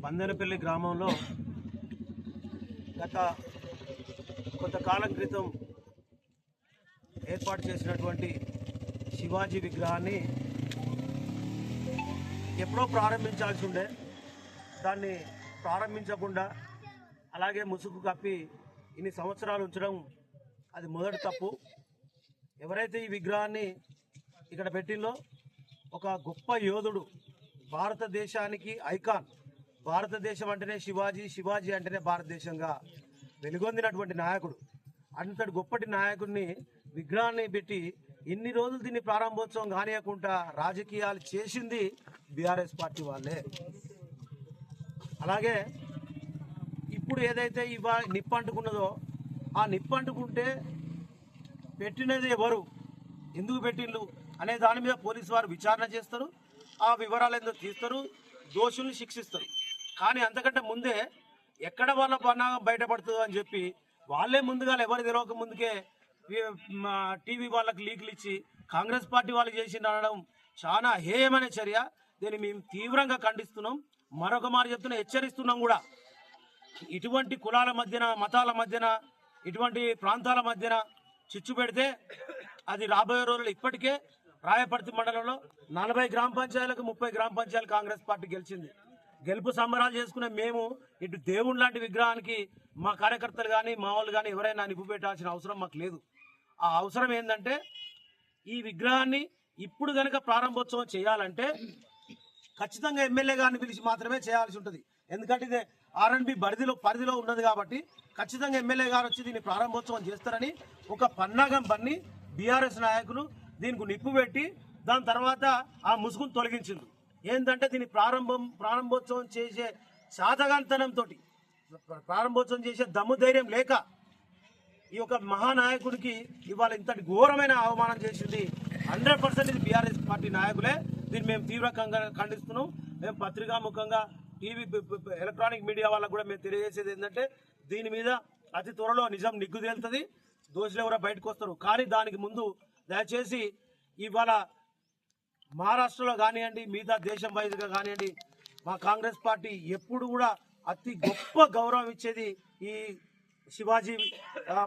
బందెనపల్లి గ్రామంలో గత కొంతకాలం క్రితం ఏర్పాటు చేసినటువంటి శివాజీ విగ్రహాన్ని ఎప్పుడో ప్రారంభించాల్సి ఉండే, దాన్ని ప్రారంభించకుండా అలాగే ముసుగు కప్పి ఇన్ని సంవత్సరాలు ఉంచడం అది మొదటి తప్పు. ఎవరైతే ఈ విగ్రహాన్ని ఇక్కడ పెట్టిందో ఒక గొప్ప యోధుడు, భారతదేశానికి ఐకాన్, భారతదేశం అంటేనే శివాజీ, శివాజీ అంటేనే భారతదేశంగా వెలుగొందినటువంటి నాయకుడు. అంతటి గొప్పటి నాయకుడిని విగ్రహాన్ని పెట్టి ఇన్ని రోజులు దీన్ని ప్రారంభోత్సవం కానియకుండా రాజకీయాలు చేసింది బీఆర్ఎస్ పార్టీ వాళ్ళే. అలాగే ఇప్పుడు ఏదైతే ఇవాళ నిప్పంటుకున్నదో ఆ నిప్పంటుకుంటే పెట్టినది ఎవరు, ఎందుకు పెట్టిండ్రు అనే దాని మీద పోలీసు వారు విచారణ చేస్తారు, ఆ వివరాలు ఎందుకు తీస్తారు, దోషుల్ని శిక్షిస్తారు. కానీ అంతకంటే ముందే ఎక్కడ వాళ్ళ పన్నాగం బయటపడుతుందో అని చెప్పి వాళ్ళే ముందుగా ఎవరు తెలియక ముందుకే టీవీ వాళ్ళకి లీకులు ఇచ్చి కాంగ్రెస్ పార్టీ వాళ్ళు చేసింది అనడం చాలా హేయమైన చర్య. దీన్ని మేము తీవ్రంగా ఖండిస్తున్నాం. మరొక మాట చెప్తున్నా, హెచ్చరిస్తున్నాం కూడా. ఇటువంటి కులాల మధ్యన, మతాల మధ్యన, ఇటువంటి ప్రాంతాల మధ్యన చిచ్చు పెడితే అది రాబోయే రోజుల్లో ఇప్పటికే రాయపర్తి మండలంలో 40 గ్రామ పంచాయతీలకు 30 గ్రామ పంచాయతీలు కాంగ్రెస్ పార్టీ గెలిచింది. గెలుపు సంబరాలు చేసుకునే మేము ఇటు దేవుని లాంటి విగ్రహానికి మా కార్యకర్తలు కానీ మా వాళ్ళు కానీ ఎవరైనా నిప్పు పెట్టాల్సిన అవసరం మాకు లేదు. ఆ అవసరం ఏంటంటే ఈ విగ్రహాన్ని ఇప్పుడు కనుక ప్రారంభోత్సవం చేయాలంటే ఖచ్చితంగా ఎమ్మెల్యే గారిని పిలిచి మాత్రమే చేయాల్సి ఉంటుంది. ఎందుకంటే ఇది ఆర్ఎండ్బి పరిధిలో ఉన్నది కాబట్టి ఖచ్చితంగా ఎమ్మెల్యే గారు వచ్చి దీన్ని ప్రారంభోత్సవం చేస్తారని ఒక పన్నాగం పన్ని బీఆర్ఎస్ నాయకులు దీనికి నిప్పు పెట్టి దాని తర్వాత ఆ ముసుగును తొలగించింది. ఏంటంటే దీన్ని ప్రారంభోత్సవం చేసే శాతగాంతనంతో, ప్రారంభోత్సవం చేసే దమ్ము ధైర్యం లేక ఈ యొక్క మహానాయకుడికి ఇవాళ ఇంతటి ఘోరమైన అవమానం చేసింది 100% ఇది బీఆర్ఎస్ పార్టీ నాయకులే. దీన్ని మేము తీవ్రంగా ఖండిస్తున్నాం. మేము పత్రికా ముఖంగా టీవీ ఎలక్ట్రానిక్ మీడియా వాళ్ళకు కూడా మేము తెలియజేసేది ఏంటంటే దీని మీద అతి త్వరలో నిజం నిగ్గు తేలుతుంది, దోషులు ఎవరో బయటకు వస్తారు. కానీ దానికి ముందు దయచేసి ఇవాళ మహారాష్ట్రలో కానివ్వండి, మిగతా దేశం వైద్యుగా కానివ్వండి, మా కాంగ్రెస్ పార్టీ ఎప్పుడు కూడా అతి గొప్ప గౌరవం ఇచ్చేది ఈ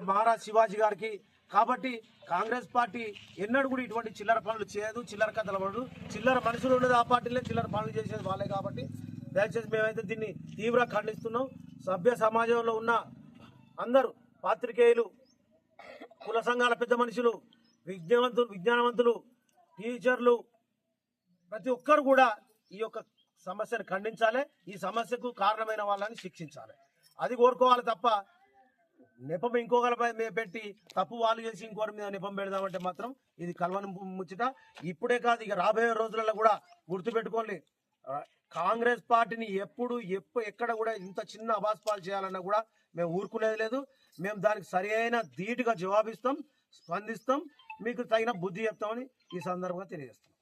మహారాజ్ శివాజీ గారికి. కాబట్టి కాంగ్రెస్ పార్టీ ఎన్నడూ కూడా ఇటువంటి చిల్లర పనులు చేయదు, చిల్లర కథలు పడదు. చిల్లర మనుషులు ఉండదు ఆ పార్టీలే, చిల్లర పనులు చేసేది వాళ్ళే. కాబట్టి దయచేసి మేమైతే దీన్ని తీవ్రంగా ఖండిస్తున్నాం. సభ్య సమాజంలో ఉన్న అందరూ, పాత్రికేయులు, కుల సంఘాల పెద్ద మనుషులు, విజ్ఞానవంతులు, టీచర్లు, ప్రతి ఒక్కరు కూడా ఈ యొక్క సమస్యను ఖండించాలి. ఈ సమస్యకు కారణమైన వాళ్ళని శిక్షించాలి. అది కోరుకోవాలి తప్ప నెపం ఇంకొకరిపై పెట్టి తప్పు వాళ్ళు చేసి ఇంకోరి మీద నెపం పెడదామంటే మాత్రం ఇది కలవని ముచ్చట. ఇప్పుడే కాదు, ఇక రాబోయే రోజులలో కూడా గుర్తుపెట్టుకోండి, కాంగ్రెస్ పార్టీని ఎక్కడ కూడా ఇంత చిన్న అభాస్పాలు చేయాలన్నా కూడా మేము ఊరుకునేది లేదు. మేము దానికి సరి అయిన ధీటుగా జవాబిస్తాం, స్పందిస్తాం, మీకు తగిన బుద్ధి చెప్తామని ఈ సందర్భంగా తెలియజేస్తాం.